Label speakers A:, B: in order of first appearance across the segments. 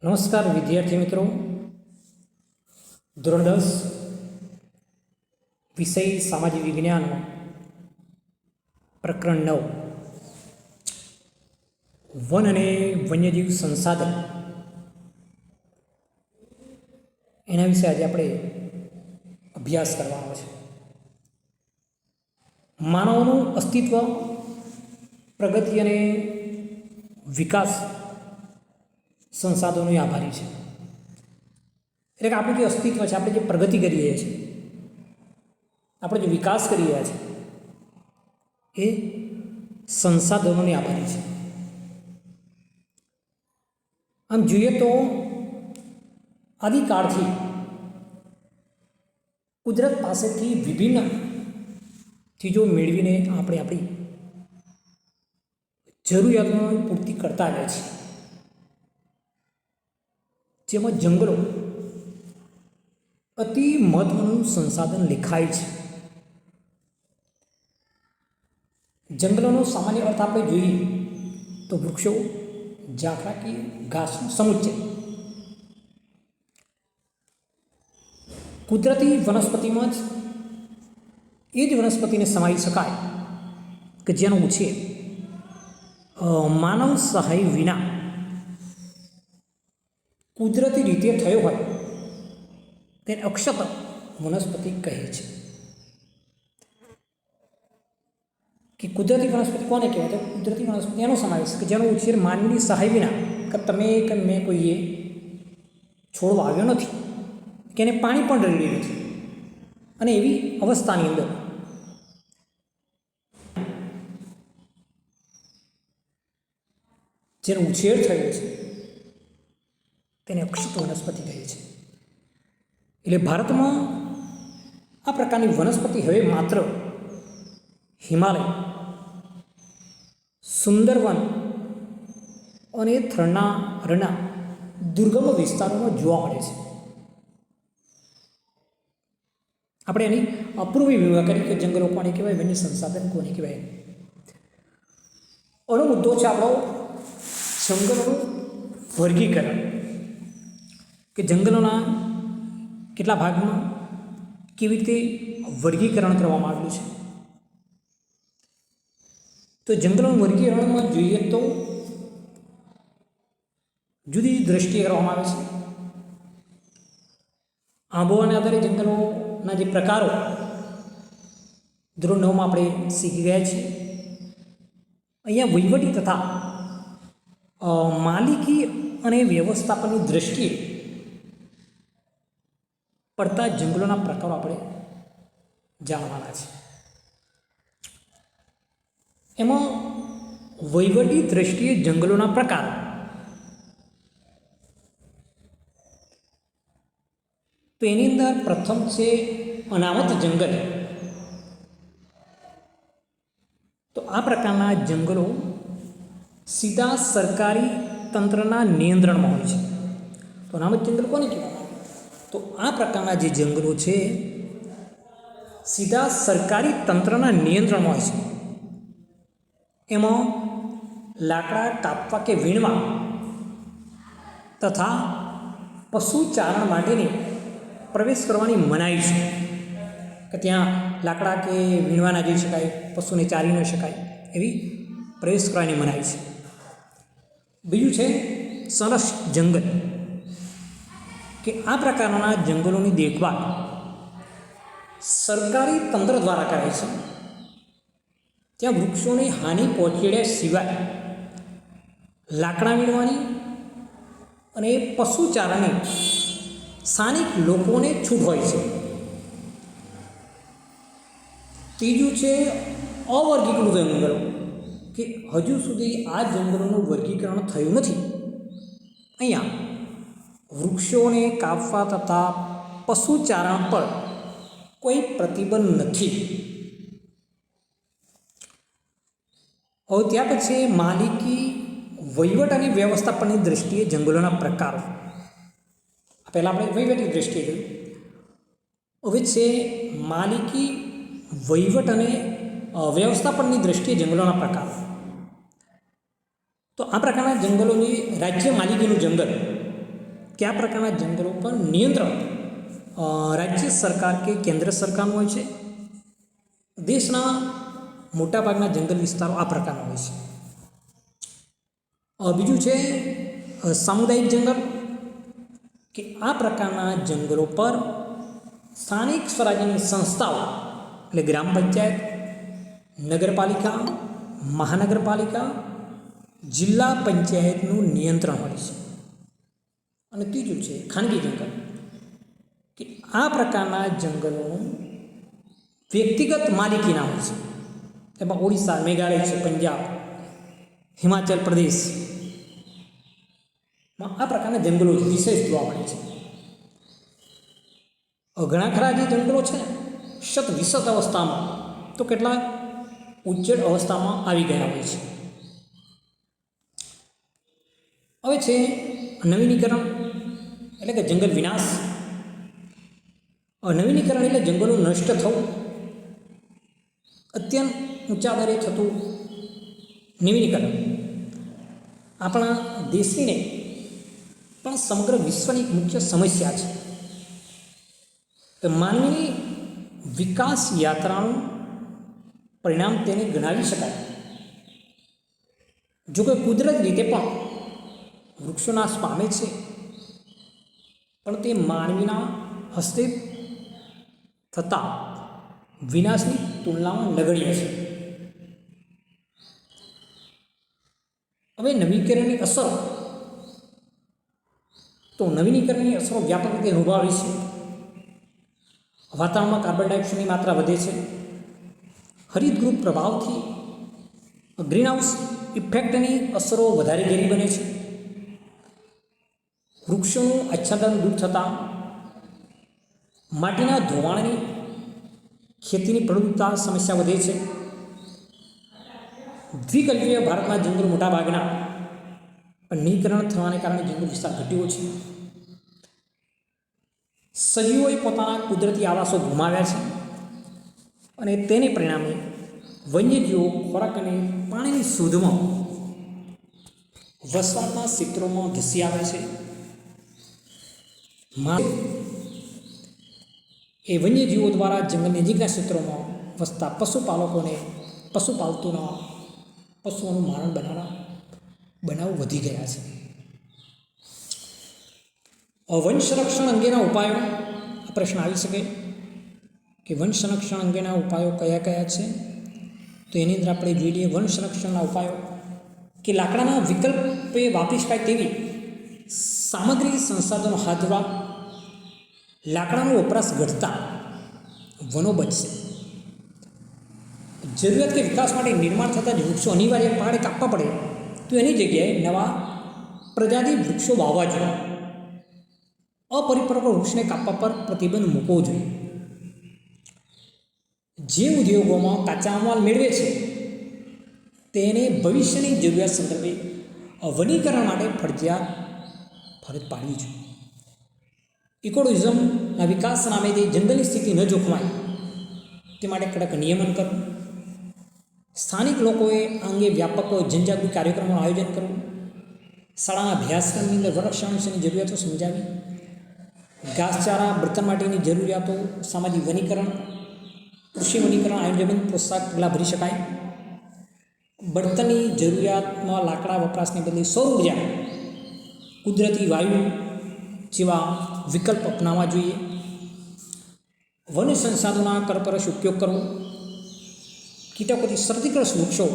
A: નમસ્કાર વિદ્યાર્થી મિત્રો, ધોરણ 10 વિષય સામાજિક વિજ્ઞાનમાં પ્રકરણ 9 વન અને વન્યજીવ સંસાધન એના વિશે આજે આપણે અભ્યાસ કરવાનો છે. માનવનું અસ્તિત્વ, પ્રગતિ અને વિકાસ સંસાધનોને આભારી છે. એટલે કે આપણું જે અસ્તિત્વ છે, આપણે જે પ્રગતિ કરી રહ્યા છીએ, આપણે જે વિકાસ કરી રહ્યા છીએ, એ સંસાધનોને આભારી છે. આમ જોઈએ તો આદિકાળથી કુદરત પાસેથી વિભિન્ન ચીજો મેળવીને આપણે આપણી જરૂરિયાતોની પૂર્તિ કરતા આવ્યા છીએ. જેમાં જંગલો અતિ મહત્વનું સંસાધન લેખાય છે. જંગલોનો સામાન્ય અર્થ આપણે જોઈએ તો વૃક્ષો, ઝાકડા કે ઘાસનો સમુચ્ચય. કુદરતી વનસ્પતિમાં જ એ જ વનસ્પતિને સમાવી શકાય કે જેનો ઉછેર માનવ સહાય વિના કુદરતી રીતે થયો હોય તેને અક્ષત વનસ્પતિ કહે છે. કે કુદરતી વનસ્પતિ કોને કહેવાય? તો કુદરતી વનસ્પતિ એનો સમાવેશ કે જેનો ઉછેર માનવીની સહાય વિના, કે તમે કે મેં કોઈએ છોડ વાવ્યો નથી, કે એને પાણી પણ રેડ્યું નથી, અને એવી અવસ્થાની અંદર જેનો ઉછેર થયો છે તેને અક્ષત વનસ્પતિ કહે છે. એટલે ભારતમાં આ પ્રકારની વનસ્પતિ હવે માત્ર હિમાલય, સુંદરવન અને થરના રણના દુર્ગમ વિસ્તારોમાં જોવા મળે છે. આપણે એની અપૂર્વી વિભાગ કરી કે જંગલો કોને કહેવાય, વન્ય સંસાધન કોને કહેવાય. આનો મુદ્દો છે આપણો જંગલોનું વર્ગીકરણ, કે જંગલોના કેટલા ભાગમાં કેવી રીતે વર્ગીકરણ કરવામાં આવ્યું છે. તો જંગલોનું વર્ગીકરણમાં જોઈએ તો જુદી જુદી દ્રષ્ટિએ કરવામાં આવે છે. આબોહવાના આધારે જંગલોના જે પ્રકારો ધોરણ 9માં આપણે શીખી ગયા છીએ. અહીંયા વહીવટી તથા માલિકી અને વ્યવસ્થાપનની દ્રષ્ટિએ પડતા જંગલોના પ્રકારો આપણે જાણવાના છે. એમાં વહીવટી દ્રષ્ટિએ જંગલોના પ્રકાર, તો એની અંદર પ્રથમ છે અનામત જંગલ. તો આ પ્રકારના જંગલો સીધા સરકારી તંત્રના નિયંત્રણમાં હોય છે. તો અનામત જંગલ કોને કહેવામાં આવે? તો આ પ્રકારના જે જંગલો છે સીધા સરકારી તંત્રના નિયંત્રણમાં હોય છે. એમાં લાકડા કાપવા કે વીણવા તથા પશુ ચારણ માટેની પ્રવેશ કરવાની મનાઈ છે. કે ત્યાં લાકડા કે વીણવા ના જઈ શકાય, પશુને ચારી ન શકાય, એવી પ્રવેશ કરવાની મનાઈ છે. બીજું છે સરસ જંગલ, કે આ પ્રકારના જંગલોની દેખભાળ સરકારી તંત્ર દ્વારા કરાય છે. ત્યાં વૃક્ષોને હાનિ પહોંચાડ્યા સિવાય લાકડા વીણવાની અને પશુચારણની સ્થાનિક લોકોને છૂટ હોય છે. ત્રીજું છે અવર્ગીકૃત જંગલો, કે હજુ સુધી આ જંગલોનું વર્ગીકરણ થયું નથી. અહીંયા વૃક્ષોને કાપવા તથા પશુચારણ પર કોઈ પ્રતિબંધ નથી. હવે ત્યાર પછી માલિકી, વહીવટ અને વ્યવસ્થાપનની દ્રષ્ટિએ જંગલોના પ્રકારો. પહેલાં આપણે વહીવટી દ્રષ્ટિએ જોયું. હવે છે માલિકી, વહીવટ અને વ્યવસ્થાપનની દ્રષ્ટિએ જંગલોના પ્રકારો. તો આ પ્રકારના જંગલોની રાજ્ય માલિકીનું જંગલ, કયા પ્રકારના જંગલો પર નિયંત્રણ રાજ્ય સરકાર કે કેન્દ્ર સરકારનું હોય છે? દેશના મોટાભાગના જંગલ વિસ્તારો આ પ્રકારના હોય છે. બીજું છે સામુદાયિક જંગલ, કે આ પ્રકારના જંગલો પર સ્થાનિક સ્વરાજ્યની સંસ્થાઓ એટલે ગ્રામ પંચાયત, નગરપાલિકા, મહાનગરપાલિકા, જિલ્લા પંચાયતનું નિયંત્રણ હોય છે. અને ત્રીજું છે ખાનગી જંગલ, કે આ પ્રકારના જંગલોનું વ્યક્તિગત માલિકીના હોય છે. એમાં ઓડિશા, મેઘાલય છે, પંજાબ, હિમાચલ પ્રદેશમાં આ પ્રકારના જંગલો વિશેષ જોવા મળે છે. ઘણા ખરા જે જંગલો છે શત વિશત અવસ્થામાં તો કેટલાક ઉજ્જડ અવસ્થામાં આવી ગયા હોય છે. હવે છે નવીનીકરણ એટલે કે જંગલ વિનાશ. નવીનીકરણ એટલે જંગલો નષ્ટ થવું, અત્યંત ઊંચા દરે થતું નવીનીકરણ આપણા દેશની નહીં પણ સમગ્ર વિશ્વની મુખ્ય સમસ્યા છે. તો માનવીની વિકાસ યાત્રાનું પરિણામ તેને ગણાવી શકાય. જો કે કુદરત રીતે પણ વૃક્ષો નાશ પામે છે, પણ તે માનવીના હસ્તે થતા વિનાશની તુલનામાં નગણ્ય છે. હવે નવીકરણની અસર, તો નવીનીકરણની અસરો વ્યાપક રીતે અનુભવી છે. વાતાવરણમાં કાર્બન ડાયોક્સાઇડની માત્રા વધે છે. હરિતગૃહ પ્રભાવથી ગ્રીનહાઉસ ઇફેક્ટની અસરો વધારે ઘેરી બને છે. વૃક્ષોનું આચ્છાદન દૂર થતાં માટીના ધોવાણની ખેતીની પ્રવૃત્તિતા સમસ્યા વધે છે. દ્વિકલ્પીય ભારતના જંગલો મોટાભાગના નવીકરણ થવાને કારણે જંગલ વિસ્તાર ઘટ્યો છે. સજીવોએ પોતાના કુદરતી આવાસો ગુમાવ્યા છે અને તેને પરિણામે વન્યજીવો ખોરાક અને પાણીની શોધમાં વસવાટના ક્ષેત્રોમાં ધસી આવે છે. એ વન્યજીવો દ્વારા જંગલ નજીકના ક્ષેત્રોમાં વસતા પશુપાલતુના પશુઓનું મારણ બનાવો વધી ગયા છે. વન સંરક્ષણ અંગેના ઉપાયો, આ પ્રશ્ન આવી શકે કે વન સંરક્ષણ અંગેના ઉપાયો કયા કયા છે? તો એની અંદર આપણે જોઈ લઈએ વન સંરક્ષણના ઉપાયો, કે લાકડાના વિકલ્પે વાપરી શકાય તેવી સામગ્રી સંસાધનો હાથ ધરવા. લાકડાનો વપરાશ ઘટતા વનો બચશે. જરૂરિયાત કે વિકાસ માટે નિર્માણ થતા જ વૃક્ષો અનિવાર્ય પાડે કાપવા પડે તો એની જગ્યાએ નવા પ્રજાતિ વૃક્ષો વાવવા જોઈએ. અપરિપક્વ વૃક્ષને કાપવા પર પ્રતિબંધ મૂકવો જોઈએ. જે ઉદ્યોગોમાં કાચા માલ મેળવે છે તેને ભવિષ્યની જરૂરિયાત સંદર્ભે વનીકરણ માટે ફરજ પાડવી જોઈએ. ઇકોટુરિઝમના વિકાસ નામે તે જંગલની સ્થિતિ ન જોખમાય તે માટે કડક નિયમન કરવું. સ્થાનિક લોકોએ આ અંગે વ્યાપક જનજાગૃતિ કાર્યક્રમોનું આયોજન કરવું. શાળાના અભ્યાસક્રમની અંદર વનરક્ષણ વિશેની જરૂરિયાતો સમજાવી. ઘાસચારા, બળતણ માટેની જરૂરિયાતો, સામાજિક વનીકરણ, કૃષિ વનીકરણ આયોજન પ્રોત્સાહક પગલાં ભરી શકાય. બળતણની જરૂરિયાતમાં લાકડા વપરાશને બદલે સૌર ઉર્જા, કુદરતી વાયુ જેવા વિકલ્પ અપનાવવા જોઈએ. વન સંસાધનોના કરકશ ઉપયોગ કરવો. કીટકોથી ક્ષતિગ્રસ્ત વૃક્ષો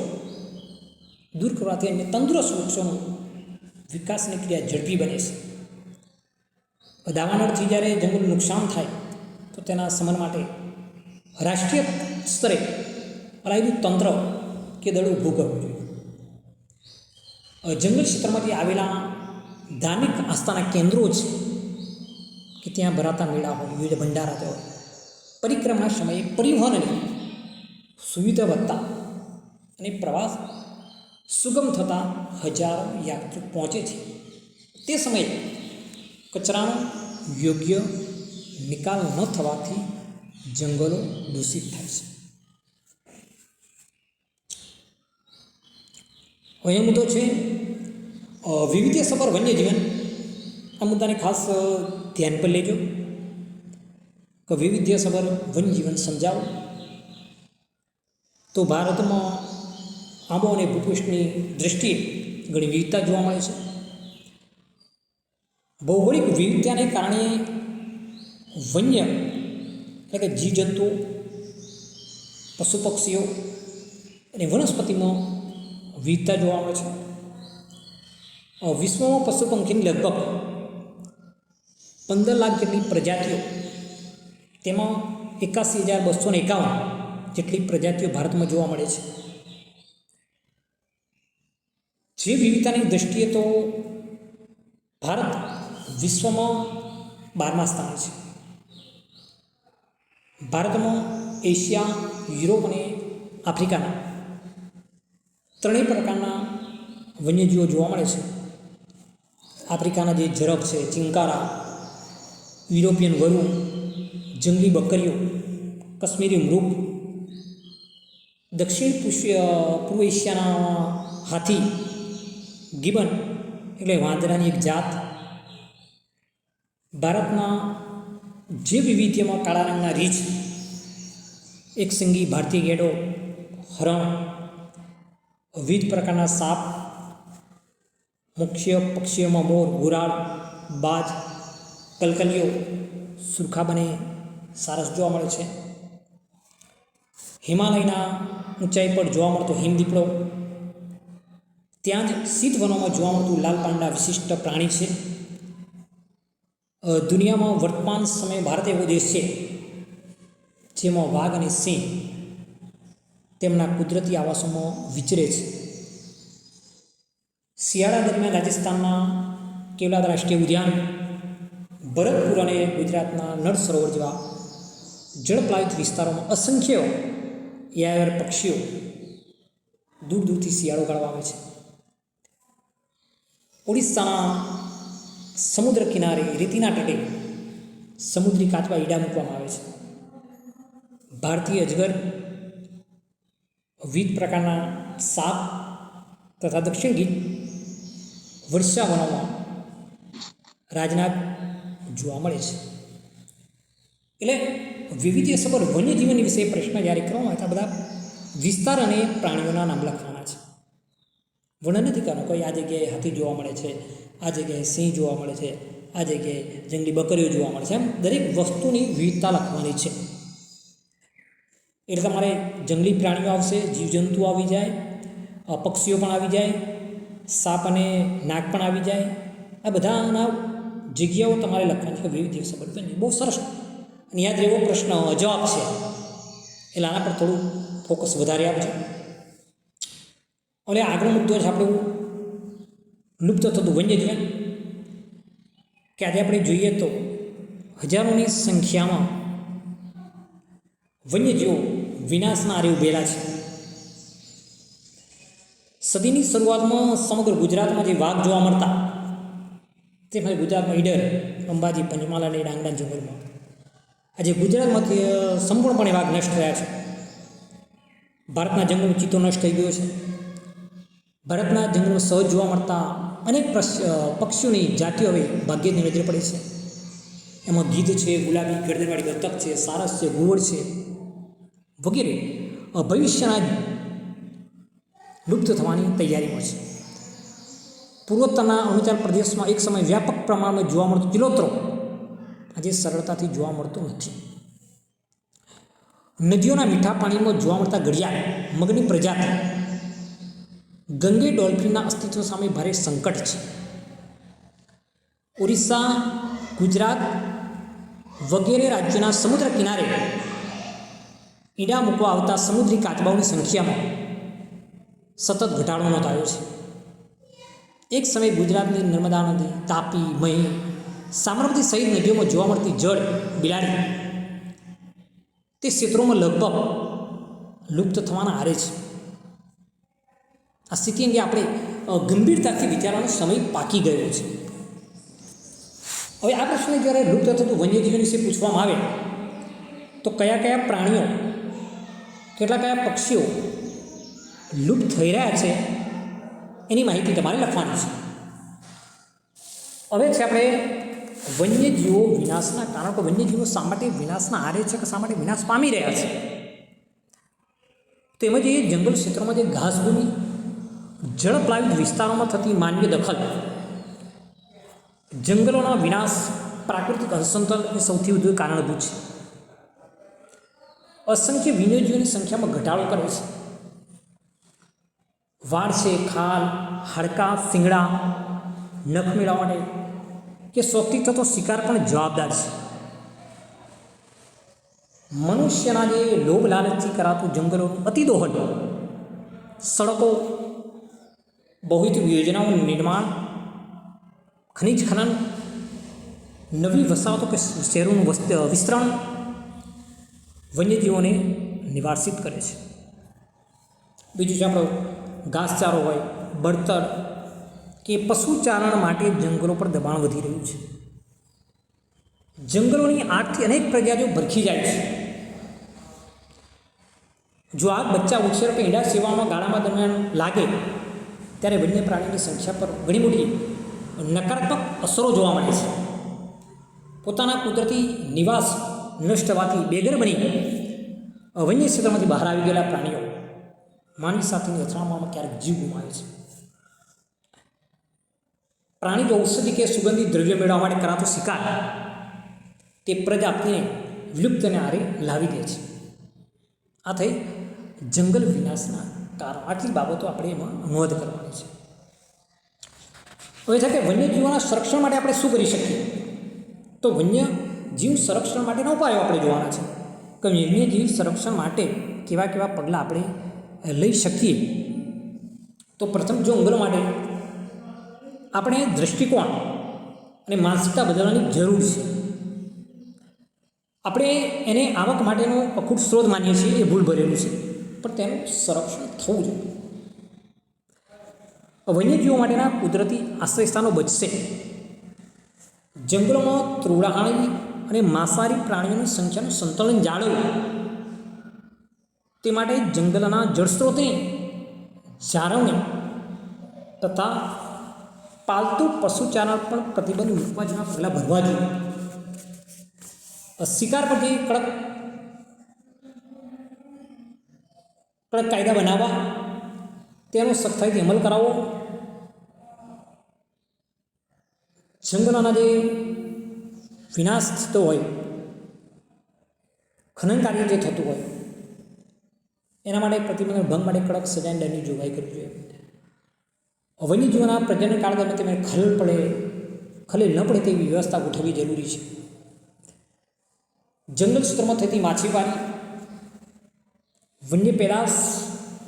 A: દૂર કરવાથી અને તંદુરસ્ત વૃક્ષોનો વિકાસની ક્રિયા ઝડપી બને છે. દાવાનળથી જ્યારે જંગલનું નુકસાન થાય તો તેના શમન માટે રાષ્ટ્રીય સ્તરે અલાયદું તંત્ર કે દળ ઊભું કરવું જોઈએ. જંગલ ક્ષેત્રમાંથી આવેલા ધાર્મિક આસ્થાના કેન્દ્રો છે કે ત્યાં ભરાતા મેળા હોય, વિવિધ ભંડારા હોય, પરિક્રમા સમયે પરિવહનની સુવિધા વધતા અને પ્રવાસ સુગમ થતાં હજારો યાત્રિકો પહોંચે છે. તે સમયે કચરાનો યોગ્ય નિકાલ ન થવાથી જંગલો દૂષિત થાય છે. હવે મુદ્દો છે વૈવિધ્યસભર વન્યજીવન આ મુદ્દાને ખાસ ધ્યાન પર લેજો કે વૈવિધ્યસભર વન્યજીવન સમજાવો તો ભારતમાં આંબો અને ભૂપૃષ્ઠની દૃષ્ટિએ ઘણી વિવિધતા જોવા મળે છે. ભૌગોલિક વિવિધતાને કારણે વન્ય એટલે કે જીવજંતુઓ, પશુ પક્ષીઓ અને વનસ્પતિમાં વિવિધતા જોવા મળે છે. વિશ્વમાં પશુ પંખીની લગભગ 15 લાખ જેટલી પ્રજાતિઓ, તેમાં 81,251 જેટલી પ્રજાતિઓ ભારતમાં જોવા મળે છે. જે વિવિધતાની દૃષ્ટિએ તો ભારત વિશ્વમાં 12મા સ્થાને છે. ભારતમાં એશિયા, યુરોપ અને આફ્રિકાના ત્રણેય પ્રકારના વન્યજીવો જોવા મળે છે. આફ્રિકાના જે ઝરફ છે, ચિંકારા, યુરોપિયન વરુ, જંગલી બકરીઓ, કશ્મીરી મૃગ, દક્ષિણ પૂર્વ એશિયાના હાથી, ગિબન એટલે વાંદરાની એક જાત, ભારતના જે વિવિધ્યમાં કાળા રંગના રીંછ, એક સિંગી ભારતીય ગેંડો, હરણ, વિવિધ પ્રકારના સાપ, મુખ્ય પક્ષીઓમાં મોર, ઘુરાડ, બાજ, કલકલિયો, સુરખાબને, સારસ જોવા મળે છે. હિમાલયના ઊંચાઈ પર જોવા મળતો હિમદીપડો, ત્યાં જ શીત વનોમાં જોવા મળતું લાલ પાંડા વિશિષ્ટ પ્રાણી છે. દુનિયામાં વર્તમાન સમયે ભારત એવો દેશ છે જેમાં વાઘ અને સિંહ તેમના કુદરતી આવાસોમાં વિચરે છે. શિયાળા દરમિયાન રાજસ્થાનના કેવલાદ રાષ્ટ્રીય ઉદ્યાન, ભરતપુર અને ગુજરાતના નળ સરોવર જેવા જળપ્લાવિત વિસ્તારોમાં અસંખ્ય યાયાવર પક્ષીઓ દૂર દૂરથી શિયાળો ગાળવા આવે છે. ઓડિશાના સમુદ્ર કિનારે રેતીના તટે સમુદ્રી કાચબા ઈડા મૂકવામાં આવે છે. ભારતીય અજગર, વિવિધ પ્રકારના સાપ તથા દક્ષિણ ગીર વર્ષા વનોમાં રાજનાગ જોવા મળે છે. એટલે વિવિધ્યસભર વન્યજીવન વિશે પ્રશ્ન જ્યારે કરવામાં આવે તો બધા વિસ્તાર અને પ્રાણીઓના નામ લખવાના છે. વર્ણન નથી કરવાનું કોઈ આ જગ્યાએ હાથી જોવા મળે છે, આ જગ્યાએ સિંહ જોવા મળે છે, આ જગ્યાએ જંગલી બકરીઓ જોવા મળે છે. એમ દરેક વસ્તુની વિવિધતા લખવાની છે. એટલે તમારે જંગલી પ્રાણીઓ આવશે, જીવજંતુઓ આવી જાય, પક્ષીઓ પણ આવી જાય, સાપ અને નાગ પણ આવી જાય. આ બધાના જગ્યાઓ તમારે લખવાની છે વૈવિધ્યસભર વન્ય. બહુ સરસ અને યાદ રહેવો પ્રશ્ન જવાબ છે એટલે આના પર થોડું ફોકસ વધારે આપજો. એટલે આગળનો મુદ્દો છે આપણું લુપ્ત થતું વન્યજીવન કે આજે આપણે જોઈએ તો હજારોની સંખ્યામાં વન્યજીવો વિનાશના આરે ઉભેલા છે. સદીની શરૂઆતમાં સમગ્ર ગુજરાતમાં જે વાઘ જોવા મળતા તેમાં ગુજરાતમાં ઈડર, અંબાજી, પંચમહાલ અને ડાંગના જંગલમાં આજે ગુજરાતમાંથી સંપૂર્ણપણે વાઘ નષ્ટ થયા છે. ભારતના જંગલનો ચિત્તો નષ્ટ થઈ ગયો છે. ભારતના જંગલમાં સહજ જોવા મળતા અનેક પક્ષીઓની જાતિઓ હવે ભાગ્યની નજરે પડે છે. એમાં ગીધ છે, ગુલાબી ગરદનવાળી બતક છે, સારસ છે, ઘુવડ છે વગેરે ભવિષ્યના લુપ્ત થવાની તૈયારીમાં છે. પૂર્વોત્તરના અરુણાચલ પ્રદેશમાં એક સમય વ્યાપક પ્રમાણમાં જોવા મળતો ચિલોત્રો આજે સરળતાથી જોવા મળતો નથી. નદીઓના મીઠા પાણીમાં જોવા મળતા ઘડિયાળ, મગની પ્રજાતિ, ગંગે ડોલ્ફિનના અસ્તિત્વ સામે ભારે સંકટ છે. ઓરિસ્સા, ગુજરાત વગેરે રાજ્યોના સમુદ્ર કિનારે ઈંડા મૂકવા આવતા સમુદ્રી કાચબાઓની સંખ્યામાં સતત ઘટાડો નોંધાયો છે. એક સમયે ગુજરાતની નર્મદા નદી, તાપી, મહી, સાબરમતી સહિત નદીઓમાં જોવા મળતી જળ બિલાડી તે ક્ષેત્રોમાં લગભગ લુપ્ત થવાના આરે છે. આ સ્થિતિ અંગે આપણે ગંભીરતાથી વિચારવાનો સમય પાકી ગયો છે. હવે આ પ્રશ્ન જ્યારે લુપ્ત થતું વન્યજીવન વિશે પૂછવામાં આવે તો કયા કયા પ્રાણીઓ, કયા પક્ષીઓ લુપ્ત થઈ રહ્યા છે એની માહિતી તમારે લખવાની છે. હવે છે આપણે વન્યજીવો વિનાશના કારણ, કે વન્યજીવો શા માટે વિનાશના આરે છે, કે શા માટે વિનાશ પામી રહ્યા છે. તો એમાં જે જંગલ ક્ષેત્રોમાં જે ઘાસભૂમિ, જળપ્લાવિત વિસ્તારોમાં થતી માનવીય દખલ, જંગલોના વિનાશ, પ્રાકૃતિક અસંતુલન એ સૌથી વધુ કારણભૂત છે. અસંખ્ય વન્યજીવોની સંખ્યામાં ઘટાડો કરે છે. વાળ છે, ખાલ, હાડકાં, શિંગડા, નખ મેળવવા માટે કે શોખથી થતો શિકાર પણ જવાબદાર છે. મનુષ્યના જે લોભ લાલચથી કરાતું જંગલોનું અતિદોહન, સડકો, બહુવિધ યોજનાઓનું નિર્માણ, ખનિજ ખનન, નવી વસાહતો કે શહેરોનું વિસ્તરણ વન્યજીવોને નિવાસિત કરે છે. બીજું છે આપણો ઘાસચારો હોય, બળતર કે પશુચારણ માટે જંગલો પર દબાણ વધી રહ્યું છે. જંગલોની આગથી અનેક પ્રજાતિઓ ભરખી જાય છે. જો આગ બચ્ચા ઉછેર કે ઈંડા સેવામાં ગાળામાં દરમિયાન લાગે ત્યારે વન્ય પ્રાણીની સંખ્યા પર ઘણી મોટી નકારાત્મક અસરો જોવા મળે છે. પોતાના કુદરતી નિવાસ નષ્ટ થવાથી બેઘર બની વન્ય ક્ષેત્રમાંથી બહાર આવી ગયેલા પ્રાણીઓ માનવી સાથેની અથડામણમાં ક્યારેક જીવ ગુમાવે છે. પ્રાણી ઔષધિ કે સુગંધિત દ્રવ્ય મેળવવા માટે કરાતો શિકાર તે પ્રજાતિને વિલુપ્તને આરે લાવી દે છે. આ થઈ જંગલ વિનાશના કારણ. આટલી બાબતો આપણે એમાં નોંધ કરવાની છે. હવે છે કે વન્યજીવોના સંરક્ષણ માટે આપણે શું કરી શકીએ? તો વન્યજીવ સંરક્ષણ માટેના ઉપાયો આપણે જોવાના છે કે વન્યજીવ સંરક્ષણ માટે કેવા કેવા પગલાં આપણે લઈ શકીએ. તો પ્રથમ જંગલો માટે આપણે દૃષ્ટિકોણ અને માનસિકતા બદલવાની જરૂર છે. આપણે એને આવક માટેનો અખૂટ સ્ત્રોત માનીએ છીએ, એ ભૂલ ભરેલું છે, પણ તેનું સંરક્ષણ થવું જોઈએ. વન્યજીવો માટેના કુદરતી આશ્રયસ્થાનો બચશે. જંગલોમાં તૃણાહારી અને માંસાહારી પ્રાણીઓની સંખ્યાનું સંતુલન જાળવવું, તે માટે જંગલના જળસ્ત્રોતની જાળવણી તથા પાલતુ પશુચારણ પણ પ્રતિબંધ મૂકવા જેવા પગલાં ભરવા જોઈએ. શિકાર પર જે કડક કાયદા બનાવવા, તેનો સખ્તાઈથી અમલ કરાવવો, જંગલોના જે વિનાશ થતો હોય, ખનન કાર્ય જે થતું હોય એના માટે પ્રતિબંધ ભંગ માટે કડક સજાની દંડની જોગવાઈ કરવી જોઈએ. વન્યજીવોના પ્રજનન કાળ દરમિયાન તેમને ખલેલ ન પડે તેવી વ્યવસ્થા ગોઠવવી જરૂરી છે. જંગલ ક્ષેત્રમાં થતી માછીમારી, વન્ય પેદાશ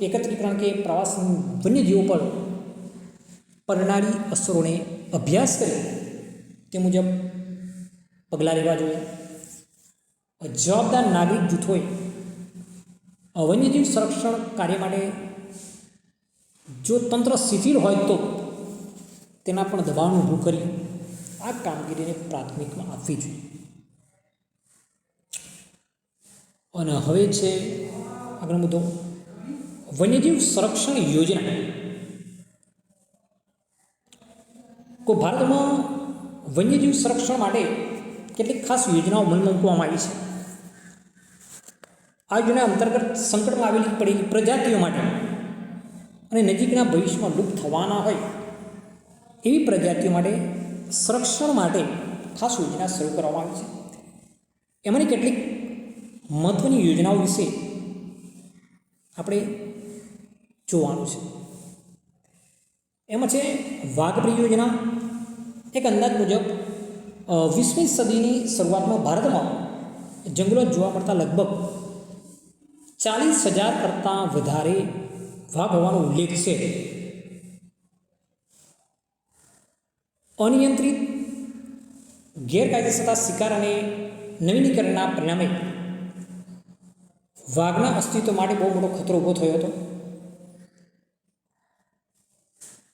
A: એકત્રીકરણ કે પ્રવાસ વન્યજીવો પર પડનારી અસરોને અભ્યાસ કરી તે મુજબ પગલાં લેવા જોઈએ. જવાબદાર નાગરિક જૂથોએ વન્યજીવ સંરક્ષણ કાર્ય માટે જો તંત્ર શિથિલ હોય તો તેના પણ દબાણ ઊભું કરી આ કામગીરીને પ્રાથમિકતા આપવી જોઈએ. અને હવે છે આગળ મુદ્દો વન્યજીવ સંરક્ષણ યોજના. ભારતમાં વન્યજીવ સંરક્ષણ માટે કેટલીક ખાસ યોજનાઓ અમલમાં મૂકવામાં આવી છે. આ યોજના અંતર્ગત સંકટમાં આવેલી પડેલી પ્રજાતિઓ માટે અને નજીકના ભવિષ્યમાં લુપ્ત થવાના હોય એવી પ્રજાતિઓ માટે સંરક્ષણ માટે ખાસ યોજના શરૂ કરવામાં આવી છે. એમાંની કેટલીક મહત્ત્વની યોજનાઓ વિશે આપણે જોવાનું છે. એમાં છે વાઘ પરિયોજના. એક અંદાજ મુજબ 20મી સદીની શરૂઆતમાં ભારતમાં જંગલો જોવા મળતા લગભગ 40,000 કરતાં વધારે વાઘ હોવાનો ઉલ્લેખ છે. અનિયંત્રિત ગેરકાયદેસર શિકાર અને નવીનીકરણના પરિણામે વાઘના અસ્તિત્વ માટે બહુ મોટો ખતરો ઊભો થયો હતો.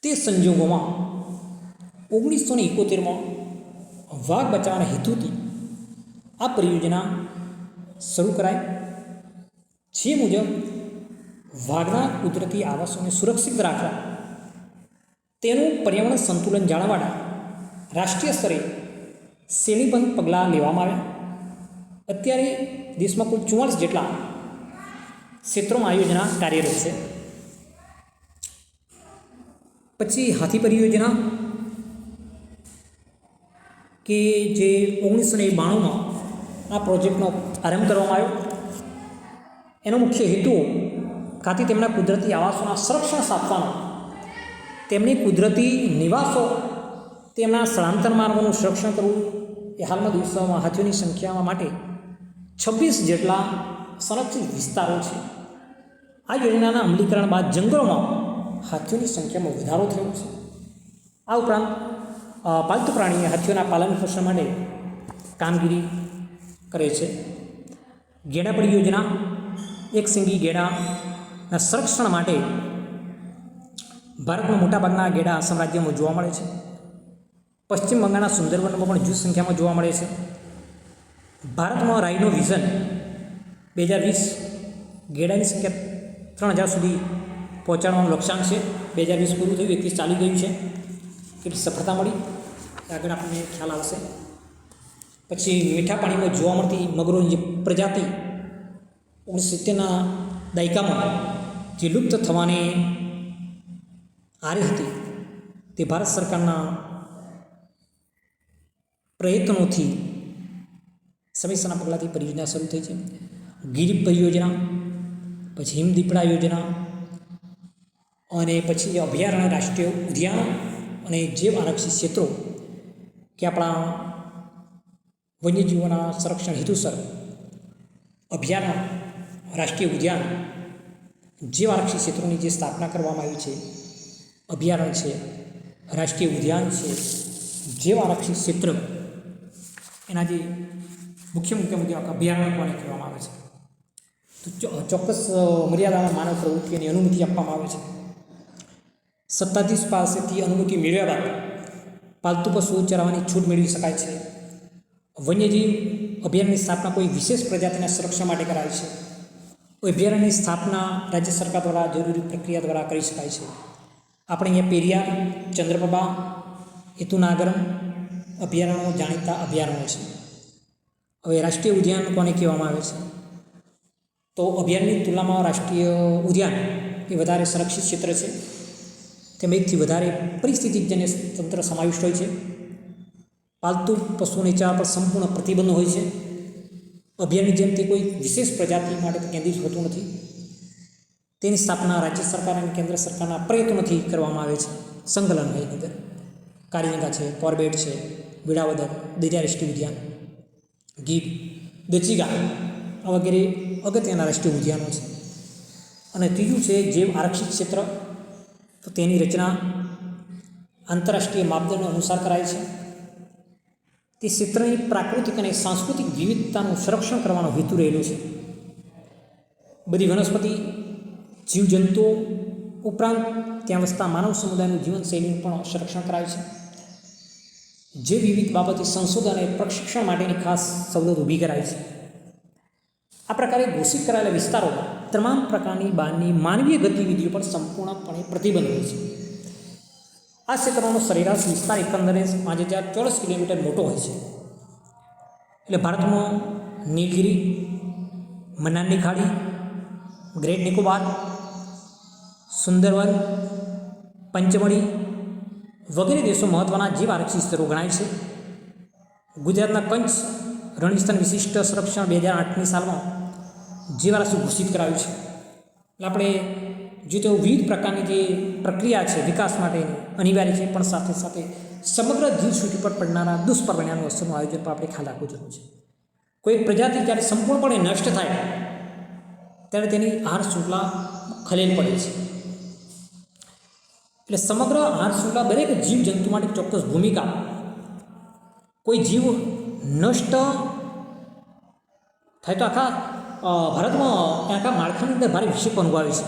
A: તે સંજોગોમાં 1971માં વાઘ બચાવવાના હેતુથી આ પરિયોજના શરૂ કરાઈ, જે મુજબ વાઘના કુદરતી આવાસોને સુરક્ષિત રાખવા, તેનું પર્યાવરણ સંતુલન જાળવવા રાષ્ટ્રીય સ્તરે શ્રેણીબદ્ધ પગલાં લેવામાં આવ્યા. અત્યારે દેશમાં કુલ 44 જેટલા ક્ષેત્રોમાં આ યોજના કાર્યરત છે. પછી હાથી પરિયોજના કે જે 1992માં આ પ્રોજેક્ટનો આરંભ કરવામાં આવ્યો. એનો મુખ્ય હેતુ ખાતે તેમના કુદરતી આવાસોના સંરક્ષણ સ્થાપવાનો, તેમની કુદરતી નિવાસો, તેમના સ્થળાંતર માર્ગોનું સંરક્ષણ કરવું. એ હાલમાં દિવસોમાં હાથીઓની સંખ્યા માટે 26 જેટલા સંરક્ષિત વિસ્તારો છે. આ યોજનાના અમલીકરણ બાદ જંગલોમાં હાથીઓની સંખ્યામાં વધારો થયો છે. આ ઉપરાંત પાલતુ પ્રાણીએ હાથીઓના પાલન પોષણ માટે કામગીરી કરે છે. ગેડા પરિયોજના એક સિંગી ગેડાના સંરક્ષણ માટે ભારતમાં મોટાભાગના ગેડા આસામ રાજ્યમાં જોવા મળે છે. પશ્ચિમ બંગાળના સુંદરવનમાં પણ જૂથ સંખ્યામાં જોવા મળે છે. ભારતમાં રાઇનો વિઝન 2020 ગેડાની સંખ્યા 3000 સુધી પહોંચાડવાનું લક્ષ્યાંક છે. 2020 પૂરું થયું, 21 ચાલી ગયું છે. કેટલી સફળતા મળી આગળ આપણને ખ્યાલ આવશે. પછી મીઠા પાણીમાં જોવા મળતી મગરોની જે પ્રજાતિ 1970ના દાયકામાં જે લુપ્ત થવાની આરી હતી, તે ભારત સરકારના પ્રયત્નોથી સમયસરના પગલાંથી પરિયોજના શરૂ થઈ છે. ગીર પરિયોજના, પછી હિમદીપડા યોજના, અને પછી અભયારણ્ય, રાષ્ટ્રીય ઉદ્યાનો અને જૈવ આરક્ષિત ક્ષેત્રો કે આપણા વન્યજીવોના સંરક્ષણ હેતુસર અભયારણ્ય, રાષ્ટ્રીય ઉદ્યાન, જૈવ આરક્ષિત ક્ષેત્રોની જે સ્થાપના કરવામાં આવી છે. અભયારણ્ય છે, રાષ્ટ્રીય ઉદ્યાન છે, જૈવ આરક્ષિત ક્ષેત્ર, એના જે મુખ્ય અભયારણ્ય કોને કહેવામાં આવે છે. તો ચોક્કસ મર્યાદામાં માનવ પ્રવૃત્તિની અનુમતિ આપવામાં આવે છે. સત્તાધીશ પાસેથી અનુમતિ મેળવ્યા બાદ પાલતુ પશુઓ ચરાવવાની છૂટ મેળવી શકાય છે. વન્યજીવ અભયારણ્યની સ્થાપના કોઈ વિશેષ પ્રજાતિના સંરક્ષણ માટે કરાય છે. અભયારણ્યની સ્થાપના રાજ્ય સરકાર દ્વારા જરૂરી પ્રક્રિયા દ્વારા કરી શકાય છે. આપણે અહીંયા પેરિયાર, ચંદ્રપ્રભા, હેતુનાગરમ અભયારણ્યો જાણીતા અભયારણ્યો છે. હવે રાષ્ટ્રીય ઉદ્યાન કોને કહેવામાં આવે છે? તો અભયારણ્યની તુલનામાં રાષ્ટ્રીય ઉદ્યાન એ વધારે સંરક્ષિત ક્ષેત્ર છે. તેમાં એકથી વધારે પરિસ્થિતિજન્ય તંત્ર સમાવિષ્ટ હોય છે. પાલતુ પશુઓની ચાર પર સંપૂર્ણ પ્રતિબંધ હોય છે. અભયારણ્ય જેમ તે કોઈ વિશેષ પ્રજાતિ માટે કેન્દ્રિત હોતું નથી. તેની સ્થાપના રાજ્ય સરકાર અને કેન્દ્ર સરકારના પ્રયત્નોથી કરવામાં આવે છે. સંકલન હોય એની અંદર કારીગંગા છે, કોર્બેટ છે, વિડાવદર, દરિયા રાષ્ટ્રીય ઉદ્યાન, ગીર, દચીગા વગેરે અગત્યના રાષ્ટ્રીય ઉદ્યાનો છે. અને ત્રીજું છે જૈવ આરક્ષિત ક્ષેત્ર. તો તેની રચના આંતરરાષ્ટ્રીય માપદંડો અનુસાર કરાય છે. તે ક્ષેત્રની પ્રાકૃતિક અને સાંસ્કૃતિક વિવિધતાનું સંરક્ષણ કરવાનો હેતુ રહેલો છે. બધી વનસ્પતિ, જીવજંતુઓ ઉપરાંત ત્યાં વસતા માનવ સમુદાયનું જીવનશૈલીનું પણ સંરક્ષણ કરાય છે. જે વિવિધ બાબતે સંશોધન અને પ્રશિક્ષણ માટેની ખાસ સવલત ઊભી કરાય છે. આ પ્રકારે ઘોષિત કરાયેલા વિસ્તારોમાં તમામ પ્રકારની બહારની માનવીય ગતિવિધિઓ પર સંપૂર્ણપણે પ્રતિબંધ હોય છે. આ ક્ષેત્રોનો સરેરાશ વિસ્તાર એકંદરે 5000 ચોરસ કિલોમીટર મોટો હોય છે. એટલે ભારતમાં નીલગિરી, મન્નારની ખાડી, ગ્રેટ નિકોબાર, સુંદરવન, પંચમઢી વગેરે દેશો મહત્ત્વના જૈવ આરક્ષિત ક્ષેત્રો ગણાય છે. ગુજરાતના કચ્છ રણવિસ્તાર વિશિષ્ટ સંરક્ષણ 2008ની સાલમાં જૈવ આરક્ષિત ઘોષિત કરાયું છે. એટલે આપણે જો તેઓ વિવિધ પ્રકારની જે પ્રક્રિયા છે વિકાસ માટેની અનિવાર્ય છે, પણ સાથે સાથે સમગ્ર જીવસૃષ્ટિ પર પડનારા દુષ્પરિણામો અસરનું આયોજન પર આપણે ખ્યાલ રાખવું જરૂર છે. કોઈ પ્રજાતિ જ્યારે સંપૂર્ણપણે નષ્ટ થાય ત્યારે તેની આહાર શૃંખલા ખલેલ પડે છે. એટલે સમગ્ર આહાર શૃંખલા દરેક જીવજંતુ માટે ચોક્કસ ભૂમિકા. કોઈ જીવ નષ્ટ થાય તો આખા ભારતમાં આખા માળખાની અંદર ભારે વિક્ષેપ અનુભવે છે.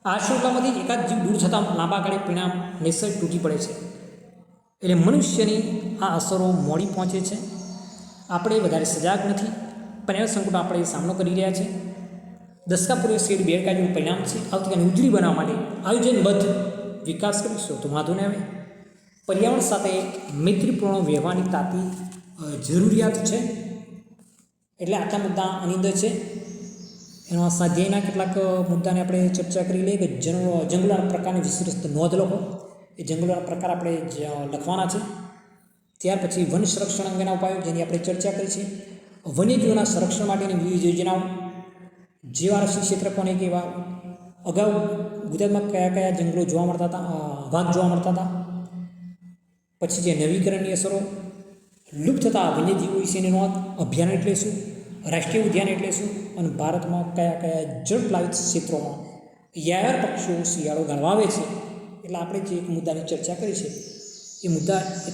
A: આ શૃંખલામાંથી એકાદ જીવ દૂર થતાં લાંબા ગાળે પરિણામ નૈસર્ગિક તૂટી પડે છે. એટલે મનુષ્યની આ અસરો મોડી પહોંચે છે. આપણે વધારે સજાગ નથી. પર્યાવરણ સંકટનો આપણે સામનો કરી રહ્યા છીએ. દશકા પૂર્વે શેડ બેકાયદેનું પરિણામ છે. આવતીકાલને ઉજળી બનાવવા માટે આયોજનબદ્ધ વિકાસ કરીશું તો વાંધો ન આવે. પર્યાવરણ સાથે મૈત્રીપૂર્ણ વ્યવહારની તાતી જરૂરિયાત છે. એટલે આટલા મુદ્દા આની અંદર છે. એના સ્વાધ્યાયના કેટલાક મુદ્દાને આપણે ચર્ચા કરી લઈએ કે જંગલોના પ્રકારની વિશિષ્ટ નોંધ લખો. એ જંગલોના પ્રકાર આપણે લખવાના છે. ત્યાર પછી વન સંરક્ષણ અંગેના ઉપાયો જેની આપણે ચર્ચા કરી છે. વન્યજીવોના સંરક્ષણ માટેની વિવિધ યોજનાઓ, જીવારક્ષી ક્ષેત્ર કોને કહેવા, અગાઉ ગુજરાતમાં કયા કયા જંગલો જોવા મળતા હતા, વાઘ જોવા મળતા હતા, પછી જે નવીકરણની અસરો, લુપ્ત થતા વન્યજીવો વિશેની નોંધ, અભયારણ્ય એટલે શું, રાષ્ટ્રીય ઉદ્યાન એટલે શું, અને ભારતમાં કયા કયા જળપ્લાવિત ક્ષેત્રોમાં યાયાર પક્ષીઓ શિયાળો ગાળવા આવે છે. એટલે આપણે જે એક મુદ્દાની ચર્ચા કરી છે એ મુદ્દા એ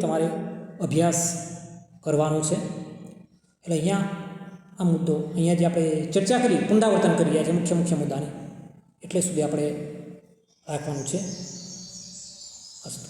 A: તમારે અભ્યાસ કરવાનો છે. એટલે અહીંયા આ મુદ્દો અહીંયા જે આપણે ચર્ચા કરી પુનરાવર્તન કરી રહ્યા છે મુખ્ય મુદ્દાને એટલે સુધી આપણે રાખવાનું છે. અસ્તુ.